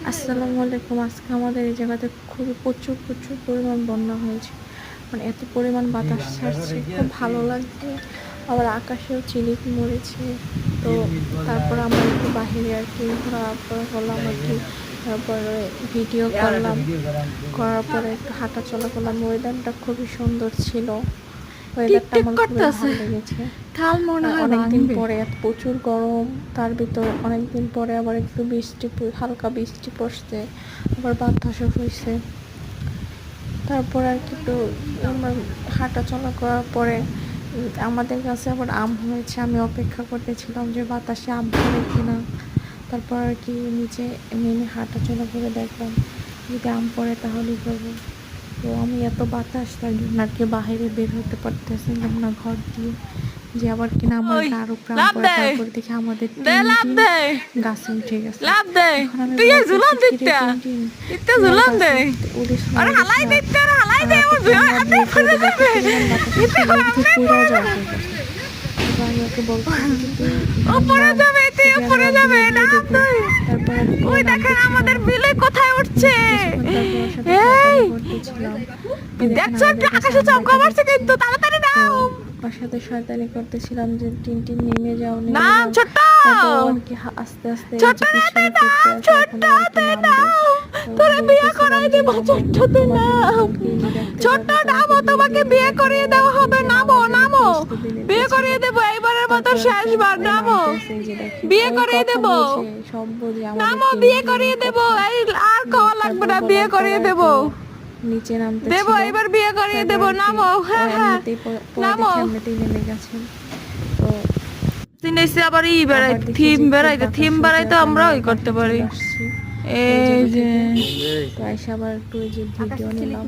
আসসালামু আলাইকুম। আজকে আমাদের এই জায়গাতে খুবই প্রচুর পরিমাণ বন্যা হয়েছে। মানে এত পরিমাণ বাতাস ছাড়ছে, খুব ভালো লাগছে। আবার আকাশেও ঝিলিক মরেছে। তো তারপর আমরা একটু বাহিরে আর কি ঘোরাফেরা করলাম আর কি, তারপরে ভিডিও করলাম, করার পরে একটু হাঁটা চলা করলাম। ওয়েদারটা খুবই সুন্দর ছিল, ওয়েদারটা আমার খুবই ভালো লেগেছে। অনেকদিন পরে এত প্রচুর গরম, তার ভিতর অনেকদিন পরে আবার একটু হালকা বৃষ্টি পড়ছে, আবার বাতাসও হয়েছে। তারপর আর কি একটু আমরা হাঁটা চলা করার পরে আমাদের কাছে আবার আম হয়েছে। আমি অপেক্ষা করতেছিলাম যে বাতাসে আম পড়ে কিনা। তারপর আর কি নিচে নেমে হাঁটা চলা করে দেখলাম যদি আম পড়ে তাহলেই করবো। তো আমি এত বাতাস, তার জন্য আর কি বাহিরে বের হতে পারতেছিলাম না ঘর দিয়ে, যে আবার কিনা আমার আরো প্রাণ পড়ে। তারপর দেখে আমাদের গাছে উঠে গেছে। আমি ওকে বলছিলাম আমাদের বিলে কোথায় উঠছে, আকাশে চমকা মারছে, কিন্তু তাড়াতাড়ি নাও। ওর সাথে শয়তানি করতেছিলাম যে টিন নেমে যাও, নাম ছোট, আস্তে আস্তে তোরা বিয়ে করাই দেব। ছোট্টতে নাম, ছোট্ট নামো, তোমাকে বিয়ে করিয়ে দেওয়া হবে। নামো নামো, বিয়ে করিয়ে দেবো, এইবারের মতো শেষবার। নামো, বিয়ে করিয়ে দেবো, নামো, বিয়ে করিয়ে দেবো। এই আর খাওয়া লাগবে না, বিয়ে করিয়ে দেবো, নিচে নামতে দেবো, এবার বিয়ে করিয়ে দেবো। নামো, হ্যাঁ হ্যাঁ নামো। নেমে গেছেন। তো সিনেসে আবার ই বেড়াইতে, থিম বেড়াইতে আমরা ওই করতে পারি। এই যে আবার একটু এই যে ভিডিও নিলাম।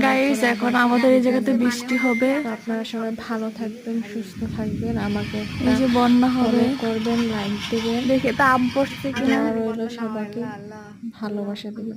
গাইস, এখন আমাদের এই জায়গাতে বৃষ্টি হবে। আপনারা সবাই ভালো থাকবেন, সুস্থ থাকবেন। আমাকে এই যে বন্যা হবে করবেন, লাইক দেবেন। দেখে তা আম পড়ছে কিনা রইল, সবাইকে ভালোবাসা দেবেন।